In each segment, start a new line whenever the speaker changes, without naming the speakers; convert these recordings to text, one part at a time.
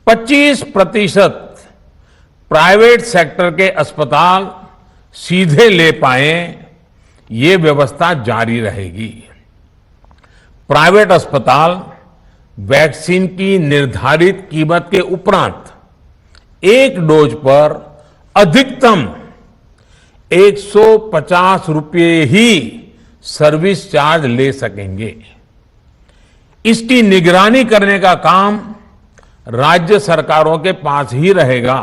25% private sector के अस्पताल सीधे ले पाए, ये व्यवस्था जारी रहेगी। प्राइवेट अस्पताल वैक्सीन की निर्धारित कीमत के उपरांत एक डोज पर अधिकतम 150 रुपये ही सर्विस चार्ज ले सकेंगे। इसकी निगरानी करने का काम राज्य सरकारों के पास ही रहेगा।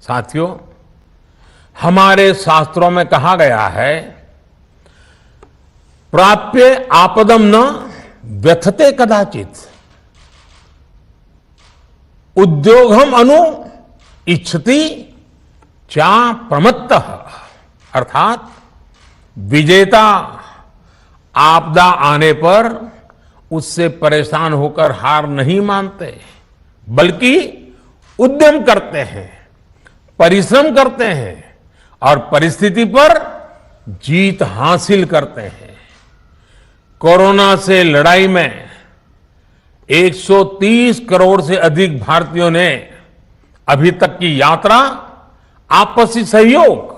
साथियों, हमारे शास्त्रों में कहा गया है, प्राप्य आपदम न व्यथते कदाचित, उद्योगम अनु इच्छति चा प्रमत्तः। अर्थात विजेता आपदा आने पर उससे परेशान होकर हार नहीं मानते, बल्कि उद्यम करते हैं, परिश्रम करते हैं और परिस्थिति पर जीत हासिल करते हैं। कोरोना से लड़ाई में 130 करोड़ से अधिक भारतीयों ने अभी तक की यात्रा आपसी सहयोग,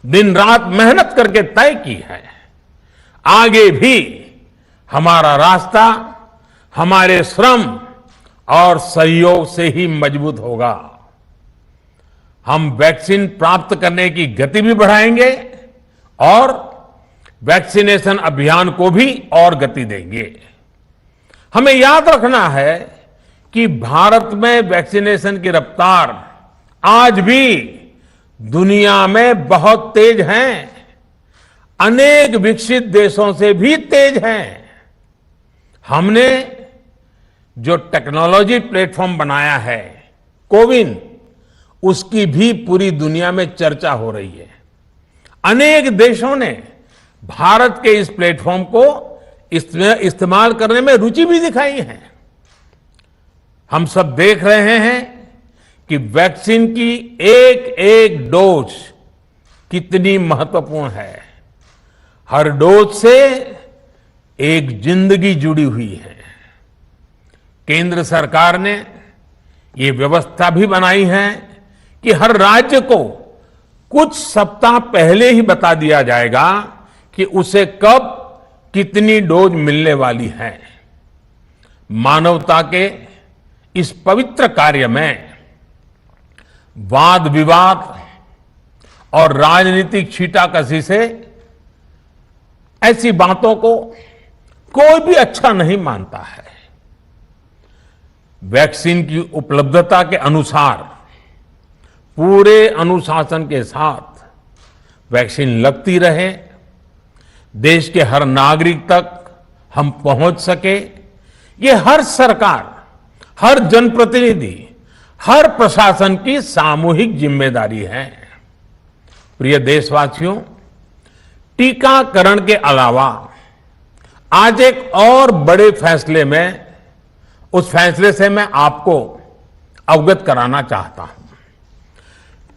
दिन रात मेहनत करके तय की है। आगे भी हमारा रास्ता हमारे श्रम और सहयोग से ही मजबूत होगा। हम वैक्सीन प्राप्त करने की गति भी बढ़ाएंगे और वैक्सीनेशन अभियान को भी और गति देंगे। हमें याद रखना है कि भारत में वैक्सीनेशन की रफ्तार आज भी दुनिया में बहुत तेज है, अनेक विकसित देशों से भी तेज है। हमने जो टेक्नोलॉजी प्लेटफॉर्म बनाया है कोविन, उसकी भी पूरी दुनिया में चर्चा हो रही है। अनेक देशों ने भारत के इस प्लेटफॉर्म को इस्तेमाल करने में रुचि भी दिखाई है। हम सब देख रहे हैं कि वैक्सीन की एक एक डोज कितनी महत्वपूर्ण है। हर डोज से एक जिंदगी जुड़ी हुई है। केंद्र सरकार ने ये व्यवस्था भी बनाई है कि हर राज्य को कुछ सप्ताह पहले ही बता दिया जाएगा कि उसे कब कितनी डोज मिलने वाली है। मानवता के इस पवित्र कार्य में वाद विवाद और राजनीतिक छींटाकशी से ऐसी बातों को कोई भी अच्छा नहीं मानता है। वैक्सीन की उपलब्धता के अनुसार पूरे अनुशासन के साथ वैक्सीन लगती रहे, देश के हर नागरिक तक हम पहुंच सके, ये हर सरकार, हर जनप्रतिनिधि, हर प्रशासन की सामूहिक जिम्मेदारी है। प्रिय देशवासियों, टीकाकरण के अलावा आज एक और बड़े फैसले में, उस फैसले से मैं आपको अवगत कराना चाहता हूं।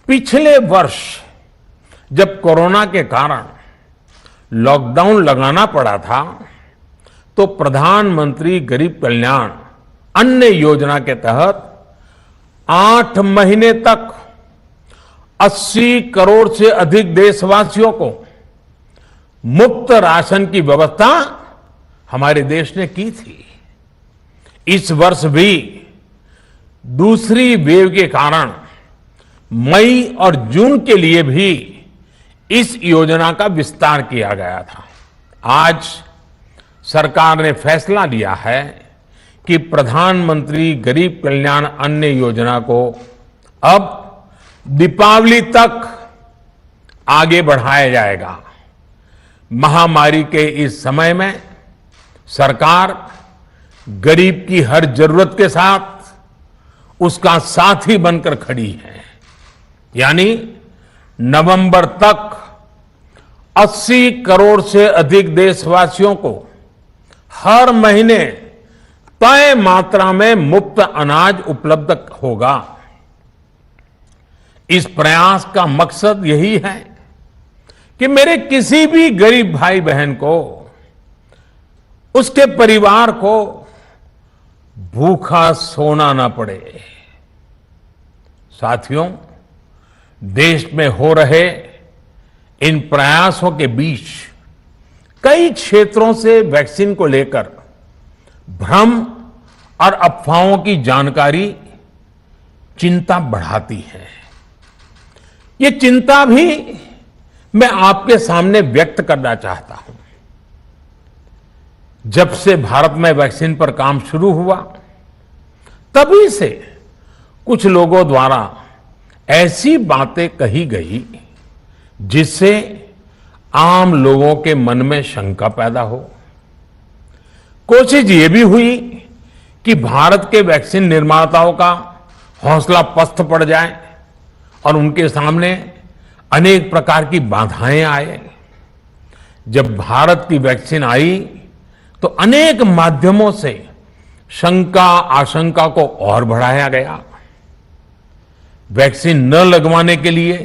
पिछले वर्ष जब कोरोना के कारण लॉकडाउन लगाना पड़ा था, तो प्रधानमंत्री गरीब कल्याण अन्न योजना के तहत 8 महीने तक 80 करोड़ से अधिक देशवासियों को मुफ्त राशन की व्यवस्था हमारे देश ने की थी। इस वर्ष भी दूसरी वेव के कारण मई और जून के लिए भी इस योजना का विस्तार किया गया था। आज सरकार ने फैसला लिया है कि प्रधानमंत्री गरीब कल्याण अन्न योजना को अब दीपावली तक आगे बढ़ाया जाएगा। महामारी के इस समय में सरकार गरीब की हर जरूरत के साथ उसका साथी बनकर खड़ी है। यानी नवंबर तक 80 करोड़ से अधिक देशवासियों को हर महीने तय मात्रा में मुफ्त अनाज उपलब्ध होगा। इस प्रयास का मकसद यही है कि मेरे किसी भी गरीब भाई बहन को, उसके परिवार को भूखा सोना ना पड़े। साथियों, देश में हो रहे इन प्रयासों के बीच कई क्षेत्रों से वैक्सीन को लेकर भ्रम और अफवाहों की जानकारी चिंता बढ़ाती है। ये चिंता भी मैं आपके सामने व्यक्त करना चाहता हूं। जब से भारत में वैक्सीन पर काम शुरू हुआ, तभी से कुछ लोगों द्वारा ऐसी बातें कही गई जिससे आम लोगों के मन में शंका पैदा हो। कोशिश ये भी हुई कि भारत के वैक्सीन निर्माताओं का हौसला पस्त पड़ जाए और उनके सामने अनेक प्रकार की बाधाएं आए। जब भारत की वैक्सीन आई तो अनेक माध्यमों से शंका आशंका को और बढ़ाया गया। वैक्सीन न लगवाने के लिए